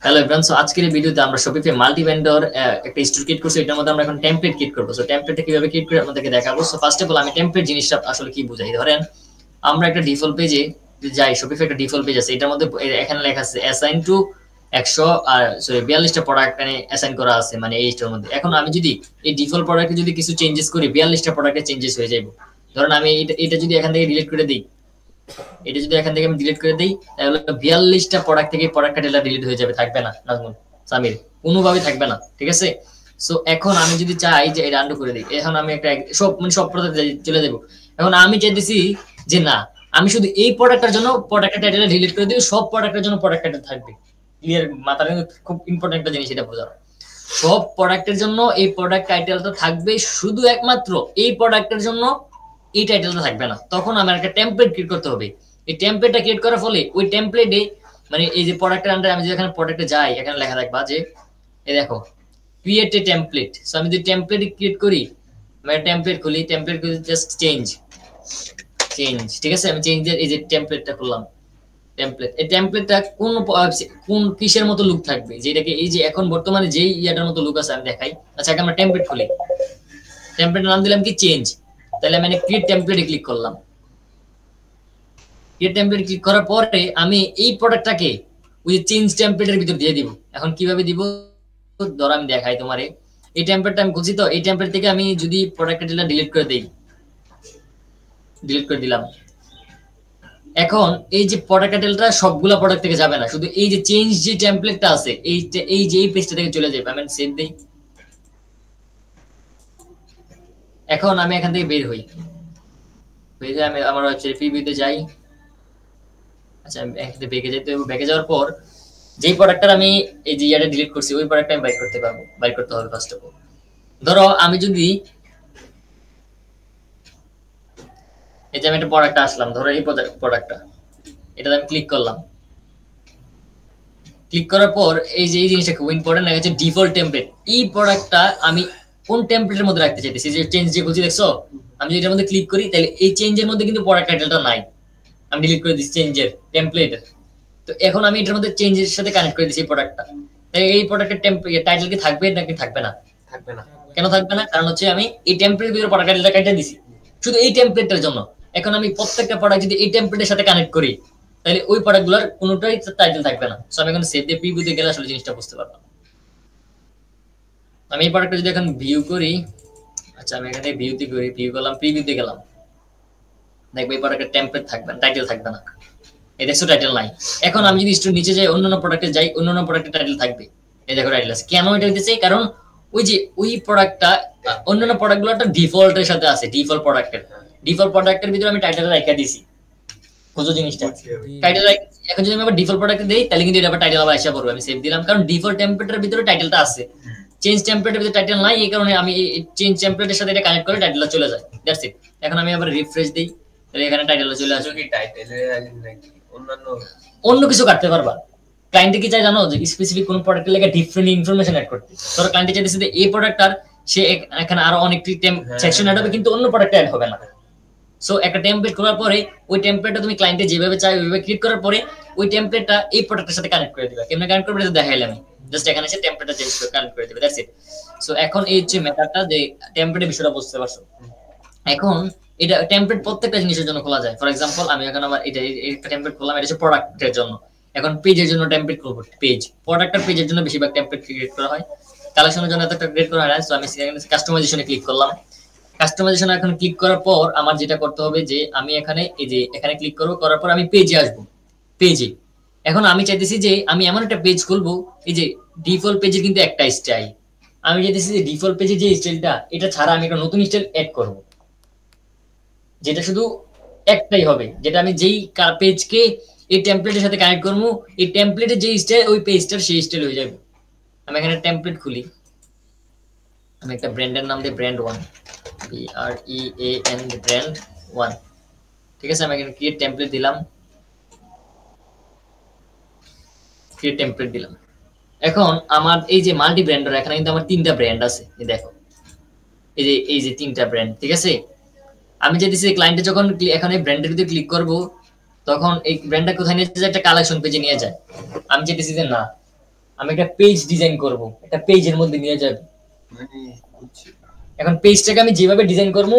Hello everyone, so আজকের এই ভিডিওতে আমরা শপিফাই মাল্টি ভেন্ডর একটা স্টোর ক্রিয়েট করছি। এটার মধ্যে আমরা এখন টেমপ্লেট ক্রিয়েট করব। সো টেমপ্লেটটা কিভাবে ক্রিয়েট করে আপনাদেরকে দেখাবো। সো ফার্স্ট অফ অল আমি টেমপ্লেট জিনিসটা আসলে কি বোঝাই, ধরেন আমরা একটা ডিফল্ট পেজে যাই, শপিফাই একটা ডিফল্ট পেজ আছে, এটার মধ্যে এখানে লেখা আছে অ্যাসাইন টু 100 আর সরি 42টা প্রোডাক্ট এখানে অ্যাসাইন করা আছে, মানে এইটার মধ্যে। এখন আমি যদি এই ডিফল্ট প্রোডাক্টে যদি কিছু চেঞ্জেস করি, 42টা প্রোডাক্টে চেঞ্জেস হয়ে যাবে। ধরেন আমি এটা যদি এখান থেকে ডিলিট করে দিই, এটা যদি এখান থেকে আমি ডিলিট করে দিই, তাহলে 42টা প্রোডাক্ট থেকে প্রোডাক্ট ক্যাটাগরি ডিলিট হয়ে যাবে, থাকবে না নাজমুল সামির, কোনোভাবে থাকবে না, ঠিক আছে। সো এখন আমি যদি চাই যে এটা আন্ডু করে দিই, এখন আমি একটা সব প্রোডাক্ট চলে যাব। এখন আমি চাইতেছি যে না, আমি শুধু এই প্রোডাক্টের জন্য প্রোডাক্টের টাইটেল ডিলিট করে দিই, সব প্রোডাক্টের জন্য প্রোডাক্ট টাইটেল থাকবে। ক্লিয়ার? মাথার খুব ইম্পর্টেন্ট একটা জিনিস এটা বোঝার। সব প্রোডাক্টের জন্য এই প্রোডাক্ট টাইটেলটা থাকবে, শুধু একমাত্র এই প্রোডাক্টের জন্য এই টাইটেলটা থাকবে না। তখন আমার একটা টেমপ্লেট ক্রিয়েট করতে হবে। এই টেমপ্লেটটা ক্রিয়েট করার ফলে ওই টেমপ্লেটে মানে এই যে প্রোডাক্টের আন্ডারে আমি যদি এখানে প্রোডাক্টে যাই, এখানে লেখা থাকবা যে এই দেখো ক্রিয়েট এ টেমপ্লেট। সো আমি যদি টেমপ্লেট ক্রিয়েট করি, আমি একটা টেমপ্লেট খুলি, টেমপ্লেট খুলি, জাস্ট চেঞ্জ, ঠিক আছে। আমি চেঞ্জের এই যে টেমপ্লেটটা খুললাম, টেমপ্লেট, এই টেমপ্লেটটা কোন কিসের মতো লুক থাকবে, যেটাকে এই যে এখন বর্তমানে যেই ইয়াটার মতো লুক আছে আমি দেখাই। আচ্ছা, আমরা টেমপ্লেট খুলি, টেমপ্লেটের নাম দিলাম কি চেঞ্জ। তাহলে আমি ক্রিয়েট টেমপ্লেটে ক্লিক করলাম। ক্রিয়েট টেমপ্লেট ক্লিক করার পরে আমি এই প্রোডাক্টটাকে ওই চেঞ্জ টেমপ্লেটের ভিতর দিয়ে দিব। এখন কিভাবে দিব ধর আমি দেখাই তোমারে। এই টেমপ্লেটটা আমি খুঁজি, তো এই টেমপ্লেট থেকে আমি যদি প্রোডাক্টটা ডিলিট করে দেই, ডিলিট করে দিলাম। এখন এই যে প্রোডাক্ট টাইটেলটা সবগুলা প্রোডাক্ট থেকে যাবে না, শুধু এই যে চেঞ্জ যে টেমপ্লেটটা আছে এই যে এই পেজটা থেকে চলে যাবে। আমি সেভ দেই। এখন আমি এখান থেকে বের হই, আমি আমার ওয়েবসাইট প্রিভিউতে যাই। আচ্ছা, আমি এখান থেকে ব্যাকে যেতে হবে। ব্যাকে যাওয়ার পর যেই প্রোডাক্টটা আমি এই যে ইয়াটা ডিলিট করছি, ওই প্রোডাক্টটা আমি বাইর করতে পারবো। বাইর করতে হবে ফার্স্ট অফ অল। ধরো আমি যদি এই যে আমি একটা প্রোডাক্ট আসলাম, ধরো এই প্রোডাক্টটা, এটাতে আমি ক্লিক করলাম। ক্লিক করার পর এই যে এই জিনিসটা খুব ইম্পর্টেন্ট, হচ্ছে ডিফল্ট টেমপ্লেট। এই প্রোডাক্টটা আমি কোন টেমপ্লেটের মধ্যে রাখতে চাইতেছি, যে চেঞ্জ যে বলছি দেখছো, আমি যদি এটার মধ্যে ক্লিক করি, তাহলে এই চেঞ্জের মধ্যে কিন্তু প্রোডাক্ট টাইটেলটা নাই, আমি ডিলিট করে দিচ্ছি চেঞ্জের টেমপ্লেটের। তো এখন আমি এটার মধ্যে চেঞ্জের সাথে কানেক্ট করে দিচ্ছি প্রোডাক্টটা। তাই এই প্রোডাক্টের টাইটেল কি থাকবে নাকি থাকবে না? থাকবে না। কেন থাকবে না? কারণ হচ্ছে আমি এই টেমপ্লেটের ভিতরে প্রোডাক্ট টাইটেলটা কেটে দিছি শুধু এই টেমপ্লেটের জন্য। এখন আমি প্রত্যেকটা প্রোডাক্ট যদি এই টেমপ্লেটের সাথে কানেক্ট করি, তাহলে ওই প্রোডাক্টগুলোর কোনোটাই টাইটেল থাকবে না। সো আমি এখন সেভ দিয়ে প্রিভিউতে গেলে আসলে জিনিসটা বুঝতে পারবো। আমি এই প্রোডাক্টটা যদি এখন ভিউ করি, আচ্ছা আমি এখানে ভিউতে করি, ভিউ করলাম, প্রিভিউতে গেলাম, দেখবে এই প্রোডাক্টের টেমপ্লেট থাকবে না, টাইটেল থাকবে না। এই দেখছো টাইটেল নাই। এখন আমি যদি একটু নিচে যাই, অন্যান্য প্রোডাক্টে যাই, অন্যান্য প্রোডাক্টের টাইটেল থাকবে। এই দেখো টাইটেল আছে। কেন এটা দিতেছে? কারণ ওই যে ওই প্রোডাক্টটা অন্যান্য প্রোডাক্টগুলো একটা ডিফল্টের সাথে আছে, ডিফল্ট প্রোডাক্টের ভিতরে আমি টাইটেল রেখে দিছি। বুঝো জিনিসটা? টাইটেল এখন যদি আমি আবার ডিফল্ট প্রোডাক্টে দেই, তাহলে কিন্তু এটা আবার টাইটেল আবার আসা পড়বে। আমি সেভ দিলাম, কারণ ডিফল্ট টেমপ্লেটের ভিতরে টাইটেলটা আছে, চেঞ্জ টেমপ্লেটের ভিতরে টাইটেল নাই। এই কারণে আমি চেঞ্জ টেমপ্লেটের সাথে এটা কানেক্ট করে টাইটেলটা চলে যায়। That's it. এখন আমি আবার রিফ্রেশ দেই, তাহলে এখানে টাইটেলটা চলে আসে। কি টাইটেলে নাকি অন্য কিছু কাটতে পারবা। ক্লায়েন্টে কি চাই জানো, যে স্পেসিফিক কোন প্রোডাক্টের লাগে ডিফারেন্ট ইনফরমেশন অ্যাড করতে। ধরো ক্লায়েন্টে চাইতেছে যে এই প্রোডাক্টটার সে এখানে আরো অনেক সেকশন অ্যাড হবে, কিন্তু অন্য প্রোডাক্টে অ্যাড হবে না। সো একটা টেমপ্লেট করার পরে ওই টেমপ্লেটটা তুমি ক্লায়েন্টে যেভাবে চাই ওইভাবে ক্লিক করার পরে ওই টেমপ্লেটটা এই প্রোডাক্টের সাথে কানেক্ট করে দিবা। কেমনে কানেক্ট করবে এটা দেখাইলাম আমি, জাস্ট এখানে এসে টেমপ্লেটটা চেঞ্জ করে কানেক্ট করে দিবে। That's it. সো এখন এই হচ্ছে মেথডটা, যে টেমপ্লেটের বিষয়টা বুঝতে পারছো। এখন এটা টেমপ্লেট প্রত্যেকটা জিনিসের জন্য খোলা যায়। ফর এক্সাম্পল আমি এখন আমার এটা একটা টেমপ্লেট খুললাম, এটা হচ্ছে প্রোডাক্টের জন্য। এখন পেজের জন্য টেমপ্লেট খুলবো, পেজ প্রোডাক্টের পেজের জন্য বেশিরভাগ টেমপ্লেট ক্রিয়েট করা হয়, কালেকশনের জন্য এতটা ক্রিয়েট করা হয় না। সো আমি কাস্টমাইজেশনে ক্লিক করলাম। কাস্টমাইজেশন এখন ক্লিক করার পর আমার যেটা করতে হবে, যে আমি এখানে এই যে এখানে ক্লিক করবো, করার পর আমি পেজে আসবো। পেজে এখন আমি চাইতেছি যে আমি এমন একটা পেজ খুলবো, এই যে ডিফল্ট পেজের কিন্তু একটা স্টাইল, আমি চাইতেছি যে ডিফল্ট পেজে যে স্টাইলটা, এটা ছাড়া আমি একটা নতুন স্টাইল অ্যাড করবো, যেটা শুধু একটাই হবে, যেটা আমি যেই পেজকে এই টেমপ্লেটের সাথে কানেক্ট করবো, এই টেমপ্লেটের যে স্টাইল ওই পেজটার সেই স্টাইল হয়ে যাবে। আমি এখানে টেমপ্লেট খুলি, আমি একটা ব্র্যান্ডের নাম দিই brand1, BREAN brand1, ঠিক আছে। আমি এখানে ক্রিয়েট টেমপ্লেট দিলাম, ক্রিয়েট টেমপ্লেট দিলাম। এখন আমার এই যে মাল্টি ব্র্যান্ডের, এখানে কিন্তু আমার 3টা ব্র্যান্ড আছে, দেখো এই যে 3টা ব্র্যান্ড, ঠিক আছে। আমি চাইতেছি ক্লায়েন্টে যখন এখানে ব্র্যান্ডের ভিতরে ক্লিক করব, তখন এই ব্র্যান্ডটা কোথায় নিয়ে যায়, একটা কালেকশন পেজে নিয়ে যায়। আমি চাইতেছি যে না, আমি একটা পেজ ডিজাইন করব, একটা পেজের মধ্যে নিয়ে যাব। এখন পেজটাকে আমি যেভাবে ডিজাইন করব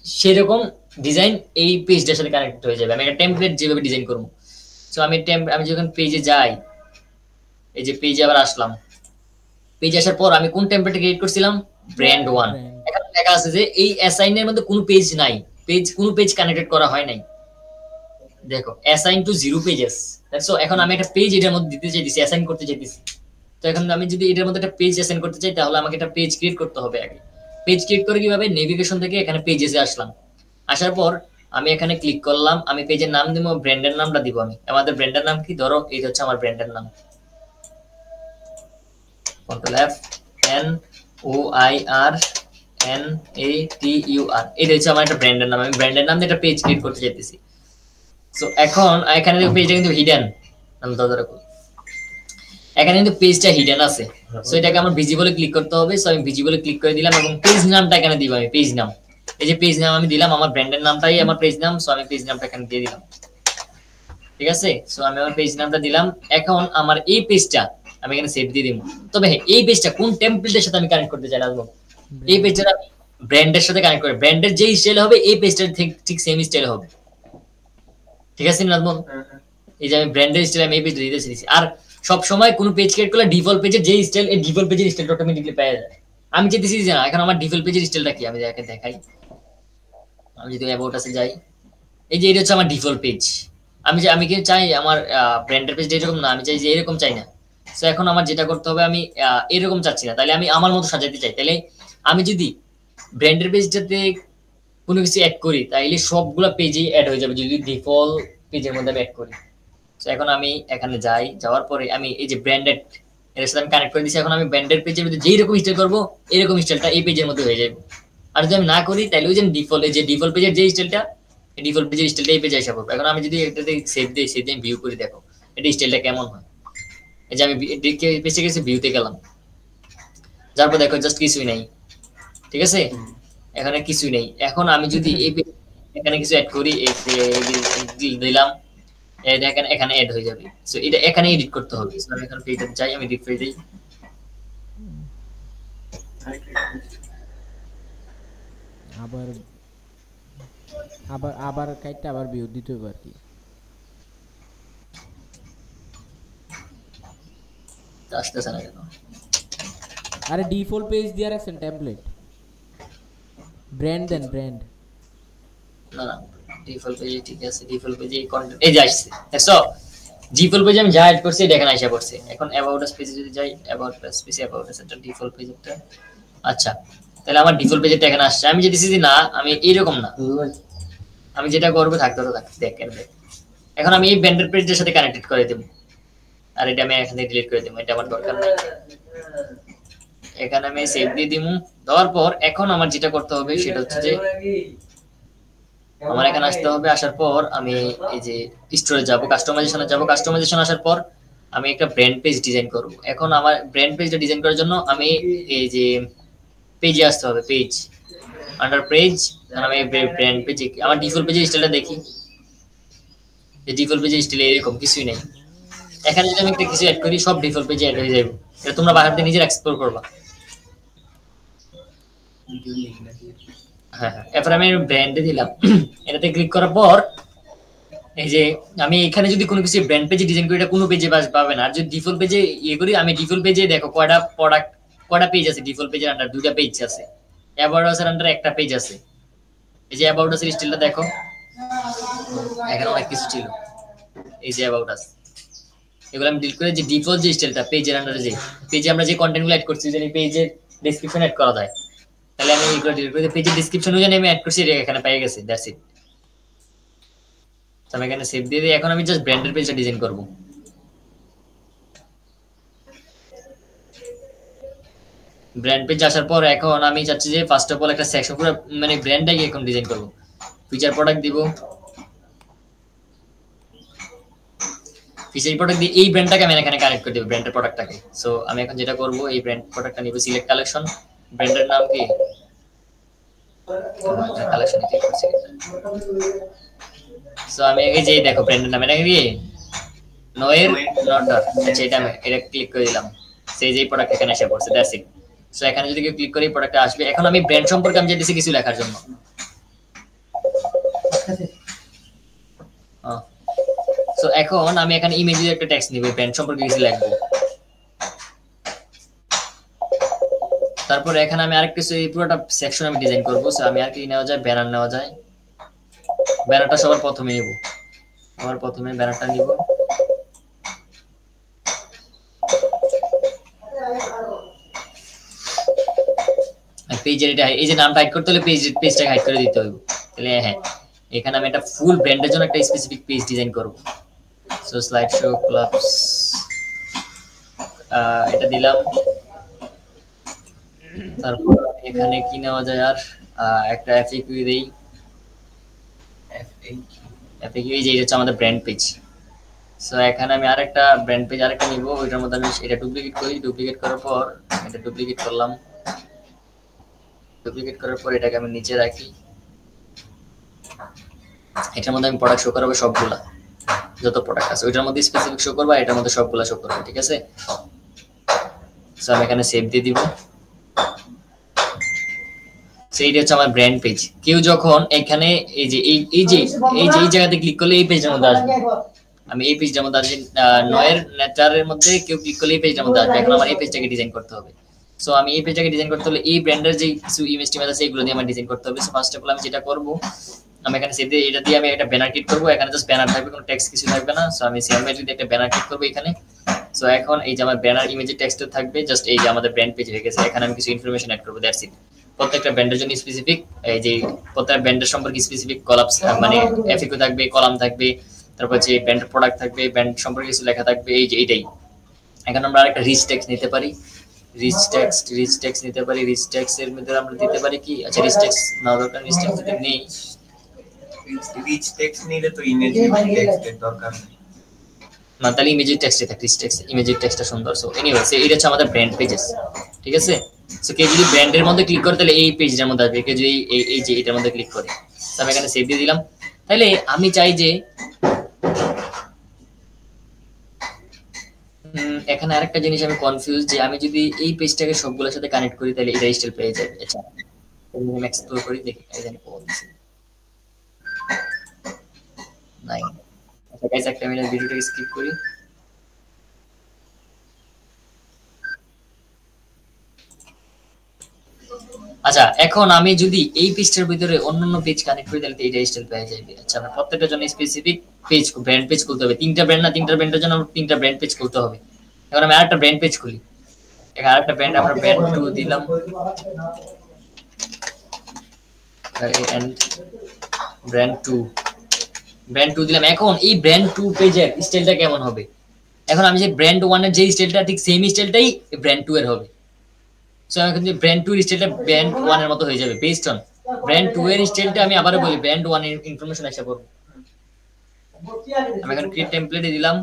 সেরকম ডিজাইন এই পেজটার সাথে কানেক্ট হয়ে যাবে। আমি একটা টেমপ্লেট যেভাবে ডিজাইন করব, সো আমি যখন পেজে যাই, এই যে পেজে আবার আসলাম, পেজে আসার পর আমি কোন টেমপ্লেট ক্রিয়েট করছিলাম, ব্র্যান্ড 1। এখানে লেখা আছে যে এই অ্যাসাইনের মধ্যে কোনো পেজ নাই, কোনো পেজ কানেক্টেড করা হয় নাই। দেখো অ্যাসাইন টু 0 পেজেস। সো এখন আমি একটা পেজ এটার মধ্যে দিতে চাইতেছি, অ্যাসাইন করতে চাইতেছি। তো এখন আমি যদি এটার মধ্যে একটা পেজ অ্যাসাইন করতে চাই, তাহলে আমাকে একটা পেজ ক্রিয়েট করতে হবে আগে। পেজ ক্রিয়েট করে কিভাবে, নেভিগেশন থেকে এখানে পেজেসে আসলাম, আসার পর আমি এখানে ক্লিক করলাম, আমি পেজের নাম দিব, ব্র্যান্ডের নামটা দিব। আমি আমাদের ব্র্যান্ডের নাম কি, ধরো এটা হচ্ছে আমার ব্র্যান্ডের নাম, control F, N O I R N A T U R, এটা হচ্ছে আমার একটা ব্র্যান্ডের নাম। আমি ব্র্যান্ডের নাম দিয়ে একটা পেজ ক্রিয়েট করতে চাইতেছি। সো এখন এখানে দেখো পেজটা কিন্তু হিডেন, এখানে কিন্তু পেজটা হিডেন আছে। সো এটাকে আমার ভিজিবলে ক্লিক করতে হবে। সো আমি ভিজিবলে ক্লিক করে দিলাম এবং পেজ নামটা এখানে দিব আমি, পেজ নাম, এই যে পেজ নাম আমি দিলাম, আমার ব্র্যান্ডের নামটাই আমার পেজ নাম। সো আমি পেজ নামটা এখানে দিয়ে দিলাম, ঠিক আছে। সো আমি আমার পেজ নামটা দিলাম। এখন আমার এই পেজটা আমি এখানে সেভ দিয়ে দিব। তবে হ্যাঁ, এই পেজটা কোন টেমপ্লেটের সাথে আমি কানেক্ট করতে চাই না, এই পেজটা আমি ব্র্যান্ডের সাথে কানেক্ট করে, ব্র্যান্ডের যে স্টাইল হবে এই পেজটার ঠিক সেম স্টাইল হবে, ঠিক আছে নাজমুল? এই যে আমি ব্র্যান্ডের স্টাইল আমি এই পেজ দিতে চাইছি। আর সব সময় কোন পেজ ক্রিয়েট করলে ডিফল্ট পেজের যে স্টাইল, এই ডিফল্ট পেজের স্টাইলটা অটোমেটিক্যালি পেয়ে যায়। আমি চাইতেছি যে না, এখন আমার ডিফল্ট পেজের স্টাইলটা কি আমি দেখাই। আমি যদি অ্যাবাউট আসে যাই, এই যে এটা হচ্ছে আমার ডিফল্ট পেজ। আমি কি চাই আমার ব্র্যান্ডের পেজটা এরকম না, আমি চাই যে এরকম চাই না। সো এখন আমার যেটা করতে হবে, আমি এরকম চাচ্ছি না, তাহলে আমি আমার মতো সাজাতে চাই। তাহলে আমি যদি ব্র্যান্ডের পেজটাতে কোনো কিছু অ্যাড করি, তাইলে সবগুলো পেজেই অ্যাড হয়ে যাবে যদি ডিফল্ট পেজের মধ্যে আমি অ্যাড করি। তো এখন আমি এখানে যাই, যাওয়ার পরে আমি এই যে ব্র্যান্ডেড এর সাথে আমি কানেক্ট করে দিয়েছি। এখন আমি ব্র্যান্ডেড পেজের মধ্যে যেই রকম স্টাইল করবো, এরকম স্টাইলটা এই পেজের মধ্যে হয়ে যাবে। আর যদি আমি না করি, তাহলে ওই যে ডিফল্ট পেজের যে স্টাইলটা, এই ডিফল্ট পেজের স্টাইলটা এই পেজে এসে পড়বে। এখন আমি যদি এটাতে সেভ দিই, সেভ দিয়ে ভিউ করে দেখো এটা স্টাইলটা কেমন হয়। এই যে আমি পেজে গেছি, ভিউতে গেলাম, যার পর দেখো জাস্ট কিছুই নাই, ঠিক আছে, এখানে কিছুই নেই। এখন আমি যদি এখানে কিছু অ্যাড করি, দিলাম, দেখেন এখানে অ্যাড হয়ে যাবে। সো এটা এখানে এডিট করতে হবে। সো আমি এখন পেজে যাই, আমি এডিট করে দেই। আবার আবার আবার কাইটটা আবার ভিউ দিতে হবে আর কি। আসতেছে না কেন? আরে ডিফল্ট পেজ দিয়ে রাখছেন টেমপ্লেট, ব্র্যান্ড দেন, ব্র্যান্ড না না, ডিফল্ট পেজে ঠিক আছে, ডিফল্ট পেজে এই কন্টেন্ট এই যে আসছে। সো ডিফল্ট পেজে আমি যা এড করছি এটা এখানে আইসা পড়ছে। এখন অ্যাবাউট আস পেজে যদি যাই, অ্যাবাউট আস পেজে অ্যাবাউট আস এটা ডিফল্ট পেজটা। আচ্ছা, তাহলে আমার ডিফল্ট পেজটা এখানে আসছে। আমি যদি দিছি না, আমি এরকম না, আমি যেটা করব থাকতে দেখেন। এখন আমি এই ব্র্যান্ডেড পেজের সাথে কানেক্টেড করে দেব, আর এটা আমি এখানে ডিলিট করে দেব, এটা আমার দরকার নাই। এখানে আমি সেভ দিয়ে দিমু। দেওয়ার পর এখন আমার যেটা করতে হবে সেটা হচ্ছে যে আমার এখানে আসতে হবে। আসার পর আমি এই যে স্টোরে যাব, কাস্টমাইজেশনে যাব। কাস্টমাইজেশন আসার পর আমি একটা ব্র্যান্ড পেজ ডিজাইন করব। এখন আমার ব্র্যান্ড পেজটা ডিজাইন করার জন্য আমি এই যে পেজে আসতে হবে, পেজ আন্ডার পেজ। আমি ব্র্যান্ড পেজে আমার ডিফল্ট পেজের স্টাইলটা দেখি, যে ডিফল্ট পেজের স্টাইল এরকম কিছুই নেই। এখানে যদি আমি একটা কিছু অ্যাড করি, সব ডিফল্ট পেজে অ্যাড হয়ে যাবে। এটা তোমরা বাইরে থেকে নিজের এক্সপ্লোর করবা। হ্যাঁ, এরপর আমি ব্র্যান্ডে দিলাম। এটাতে ক্লিক করার পর এই যে আমি এখানে যদি কোনো কিছু ব্র্যান্ড পেজে ডিজাইন করি, এটা কোনো পেজে পাবে না। আর যদি ডিফল্ট পেজে ইয়ে করি, আমি ডিফল্ট পেজে দেখো কয়টা প্রোডাক্ট, কয়টা পেজ আছে। ডিফল্ট পেজের আন্ডার দুইটা পেজ আছে, অ্যাবাউট আস এর আন্ডার একটা পেজ আছে। এই যে অ্যাবাউট আস এর স্টাইলটা দেখো, এখানে অনেক কিছু ছিল। এই যে অ্যাবাউট আস, এগুলো আমি ডিলিট করে যে ডিফল্ট যে স্টাইলটা পেজের আন্ডারে, যে পেজে আমরা যে কন্টেন্টগুলো অ্যাড করছি, যে পেজের ডেসক্রিপশন অ্যাড করা যায়, তাহলে আমি এগুলো ডিলিট করে পেজের ডেসক্রিপশন অনুযায়ী আমি অ্যাড করছি, এখানে পেয়ে গেছে। That's it. আমি এখানে সেভ দিয়ে দিই। এখন আমি জাস্ট ব্র্যান্ডের পেজটা ডিজাইন করব। ব্র্যান্ড পেজ আসার পর এখন আমি চাচ্ছি যে ফার্স্ট অফ অল একটা সেকশন পুরো মানে ব্র্যান্ডটাকে এখন ডিজাইন করব। ফিচার প্রোডাক্ট দিব, ফিচার প্রোডাক্ট দিয়ে এই ব্র্যান্ডটাকে আমি এখানে কানেক্ট করে দেব, ব্র্যান্ডের প্রোডাক্টটাকে। সো আমি এখন যেটা করব, এই ব্র্যান্ড প্রোডাক্টটা নিব, সিলেক্ট কালেকশন, ব্র্যান্ডের নাম কি কালেকশন ক্লিক করছি। সো আমি এই যে দেখো ব্র্যান্ডের নাম, এটাকে দিয়ে নোয়ের নটার, আচ্ছা এটা ক্লিক করে দিলাম, সেই যে প্রোডাক্ট এখানে এসে পড়ছে, দ্যাটস ইট। সো এখানে যদি কেউ ক্লিক করি প্রোডাক্টটা আসবে। এখন আমি ব্র্যান্ড সম্পর্কে আমি চাইতেছি কিছু লেখার জন্য। সো এখন আমি এখানে ইমেজে একটা টেক্সট নিব, ব্র্যান্ড সম্পর্কে কিছু লিখবো। তারপরে এখানে আমি আরেকটা পুরোটা সেকশন আমি ডিজাইন করবো। সো আমি আর কি নেওয়া যায়, ব্যানার নেওয়া যায়। ব্যানারটা সবার প্রথমে নেব, সবার প্রথমে ব্যানারটা নিব। পেজের এটা এই যে নামটা হাইড করতে হলে পেজটাকে হাইড করে দিতে হবে। তাহলে হ্যাঁ, এখানে আমি একটা ফুল ব্র্যান্ডের জন্য একটা স্পেসিফিক পেজ ডিজাইন করব। সো স্লাইড শো ক্লাবস এটা দিলাম। তারপর এখানে কি নেওয়া যায় আর একটা এফএকিউ দেই। এফএকিউ এই যে এটা হচ্ছে আমাদের ব্র্যান্ড পেজ। সো এখানে আমি আরেকটা ব্র্যান্ড পেজ আরেকটা নিব, ওইটার মধ্যে আমি এটা ডুপ্লিকেট করি। ডুপ্লিকেট করার পর এটা ডুপ্লিকেট করলাম। ডুপ্লিকেট করার পর এটাকে আমি নিচে রাখি। এটার মধ্যে আমি প্রোডাক্ট শো করাবো সবগুলা, যত প্রোডাক্ট আছে ওইটার মধ্যে স্পেসিফিক শো করবা, এটার মধ্যে সবগুলা শো করবে, ঠিক আছে। সো আমি এখানে সেভ দিয়ে দিব। সেইটা হচ্ছে আমার ব্র্যান্ড পেজ। কেউ যখন এখানে এই যে এই জায়গাতে ক্লিক করলে এই পেজের মধ্যে আসবে। আমি এই পেজটার মধ্যে আসি, নয়ের নেচারের মধ্যে কেউ ক্লিক করলে এই পেজটার মধ্যে আসবে। এখন আমার এই পেজটাকে ডিজাইন করতে হবে। সো আমি এই পেজটাকে ডিজাইন করতে হলে এই ব্র্যান্ডের যে কিছু ইমেজ টিমেজ আছে এগুলো দিয়ে আমার ডিজাইন করতে হবে। সো ফার্স্ট অফ অল আমি যেটা করব, আমি এখানে সেভ দিয়ে এটা দিয়ে আমি একটা ব্যানার ক্রিয়েট করব। এখানে জাস্ট ব্যানার থাকবে, কোনো টেক্সট কিছু থাকবে না। সো আমি সিএমএস দিয়ে একটা ব্যানার ক্রিয়েট করব এখানে। সো এখন এই যে আমার ব্যানার ইমেজের টেক্সট থাকবে, জাস্ট এই যে আমাদের ব্র্যান্ড পেজ হয়ে গেছে। এখানে আমি কিছু ইনফরমেশন অ্যাড করব, দ্যাটস ইট। প্রত্যেকটা ব্র্যান্ডের জন্য স্পেসিফিক এই যে প্রত্যেকটা ব্র্যান্ডের সম্পর্কে স্পেসিফিক কলামস মানে এফএকিউ থাকবে, কলাম থাকবে, তারপর যে ব্র্যান্ড প্রোডাক্ট থাকবে, ব্র্যান্ড সম্পর্কে কিছু লেখা থাকবে, এই যে এটাই। এখন আমরা আরেকটা রিচ টেক্সট নিতে পারি। রিচ টেক্সট নিতে পারি। রিচ টেক্সট এর মধ্যে আমরা দিতে পারি কি, আচ্ছা রিচ টেক্সট না দরকার, রিচ টেক্সট যদি নেই, রিচ টেক্সট নিলে তো ইমেজ টেক্সটের দরকার নেই না, তাহলে ইমেজের টেক্সটে থাকে। রিচ টেক্সট ইমেজের টেক্সটটা সুন্দর। সো এনিওয়েজ এটা হচ্ছে আমাদের ব্র্যান্ড পেজেস, ঠিক আছে। সো কেউ যদি ব্র্যান্ডের মধ্যে ক্লিক করে তাহলে এই পেজটার মধ্যে আসবে। কেউ যদি এই যে এটার মধ্যে ক্লিক করে, আমি এখানে সেভ দিয়ে দিলাম। তাহলে আমি চাই যে এখানে আরেকটা জিনিস আমি কনফিউজ, যে আমি যদি এই পেজটাকে সবগুলোর সাথে কানেক্ট করি তাহলে এটা স্টাইল পেয়ে যাবে। আচ্ছা আমি এক্সপ্লোর করি, দেখি এই জানি কোন দিছে নাই। আচ্ছা গাইস, একটা মিনিট ভিডিওটাকে স্কিপ করি। আচ্ছা এখন আমি যদি এই পেজটার ভিতরে অন্যান্য পেজ কানেক্ট করি তাহলে এইটা স্টাইল পেয়ে যাবে। আচ্ছা আমরা প্রত্যেকটার জন্য স্পেসিফিক পেজ ব্র্যান্ড পেজ খুলতে হবে। তিনটা ব্র্যান্ড না, তিনটা ব্র্যান্ডের জন্য তিনটা ব্র্যান্ড পেজ খুলতে হবে। এখন আমি আরেকটা ব্র্যান্ড পেজ খুলি। এখানে আরেকটা ব্র্যান্ড, আমরা ব্র্যান্ড 2 দিলাম। এন্ড ব্র্যান্ড 2 দিলাম। এখন এই ব্র্যান্ড 2 পেজের স্টাইলটা কেমন হবে? এখন আমি যে ব্র্যান্ড 1 এর যে স্টাইলটা ঠিক সেম স্টাইলটাই ব্র্যান্ড 2 এর হবে। সো এখন যে ব্র্যান্ড 2 এর স্টাইলটা ব্র্যান্ড 1 এর মতো হয়ে যাবে বেসড অন ব্র্যান্ড 2 এর স্টাইলটা। আমি আবারো বলি ব্র্যান্ড 1 এর ইনফরমেশন আসা করব। আমি এখন ক্রিয়েট টেমপ্লেটে দিলাম।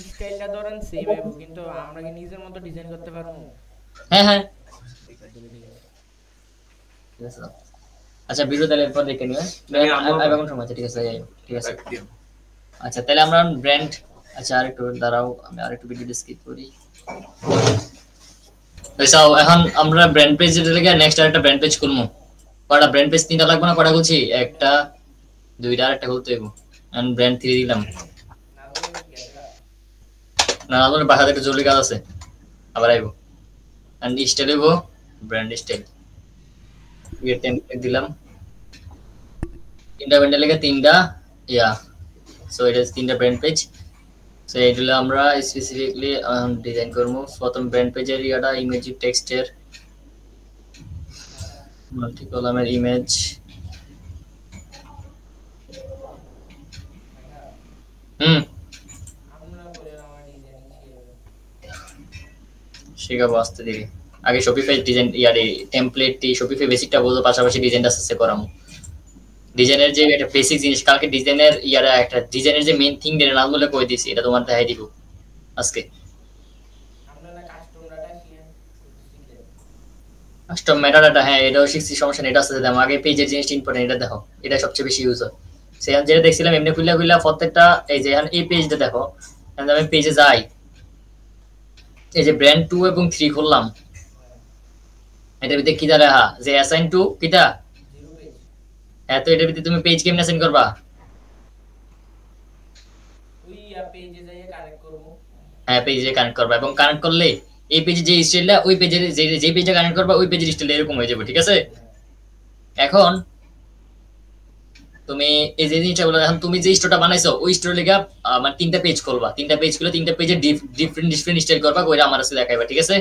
স্টাইলটা ধরেন সেম হবে, কিন্তু আমরা কি নিজের মতো ডিজাইন করতে পারবো? হ্যাঁ হ্যাঁ, আচ্ছা ভিডিও তাহলে পর দেখে নিও। এখন সময় আছে, ঠিক আছে ঠিক আছে। আচ্ছা তাহলে আমরা ব্র্যান্ড, আচ্ছা আরেকটু দাঁড়াও, আমি আরেকটু ভিডিও স্কিপ করি। এখন আমরা ব্র্যান্ড পেজ যেটা লাগে, নেক্সট আরেকটা ব্র্যান্ড পেজ খুলবো। কয়টা ব্র্যান্ড পেজ? তিনটা লাগবে না, কয়টা খুলছি? একটা, দুইটা, আরেকটা খুলতে হইব। এন্ড ব্র্যান্ড 3 দিলাম। না আমাদের বাসাতে একটু জরুরি কাজ আছে, আবার আইবো। এন্ড স্টাইল হইব ব্র্যান্ড স্টাইল। ক্রিয়েট টেমপ্লেট দিলাম। তিনটা ব্র্যান্ডের লাগে তিনটা ইয়া। সো এটা তিনটা ব্র্যান্ড পেজ। সো এইগুলো আমরা স্পেসিফিকলি ডিজাইন করব। প্রথম ব্র্যান্ড পেজের ইয়াটা ইমেজ টেক্সটের মাল্টি কলামের ইমেজ। শিখাবো আস্তে ধীরে। আগে শপিফাই ডিজাইন ইয়ারে টেমপ্লেটটি শপিফাই বেসিকটা বলবো, পাশাপাশি ডিজাইনটা আস্তে করামু। ডিজাইনের যে একটা বেসিক জিনিস, কালকে ডিজাইনের ইয়ারা একটা ডিজাইনের যে মেইন থিং এর নামগুলো কই দিছি, এটা তোমার দেখাই দিব আজকে। কাস্টম মেটাডাটা, হ্যাঁ এটাও শিখছি, সমস্যা নেই, এটা আসতে দাম আগে পেজের জিনিসটা ইম্পর্টেন্ট, এটা দেখো, এটা সবচেয়ে বেশি ইউজ হয়। সেখানে যেটা দেখছিলাম এমনি খুললা খুললা প্রত্যেকটা, এই যে এখন এই পেজটা দেখো, এখন আমি পেজে যাই, এই যে ব্র্যান্ড 2 এবং 3 খুললাম, এটার ভিতরে কি দাঁড়া যে অ্যাসাইন টু কিটা, জিরো পেজ। হ্যাঁ তো এটার ভিতরে তুমি পেজ কেমনে অ্যাসাইন করবা? ওই পেজে যাইয়ে কানেক্ট করব। হ্যাঁ পেজে কানেক্ট করবা, এবং কানেক্ট করলে এই পেজে যে স্টাইলটা ওই পেজের যে পেজে কানেক্ট করবা ওই পেজের স্টাইল এরকম হয়ে যাবে, ঠিক আছে? এখন তুমি এই যে জিনিসটা বলো, এখন তুমি যে স্টোরটা বানাইছো ওই স্টোর লেগা মানে 3টা পেজ খুলবা, 3টা পেজ খুলে 3টা পেজে ডিফারেন্ট ডিফারেন্ট স্টাইল করবা, কইরা আমার কাছে দেখাইবা, ঠিক আছে?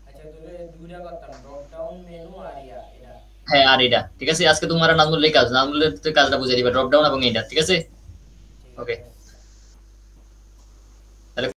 আচ্ছা তাহলে দুইটা করতাম, ড্রপ ডাউন মেনু আর এটা। হ্যাঁ আর এটা ঠিক আছে, আজকে তোমার আর নাজমুলের কাজ, নাজমুলের কাজটা বুঝিয়ে দিবা, ড্রপ ডাউন এবং এইটা, ঠিক আছে? ঠিক ওকে। আছে।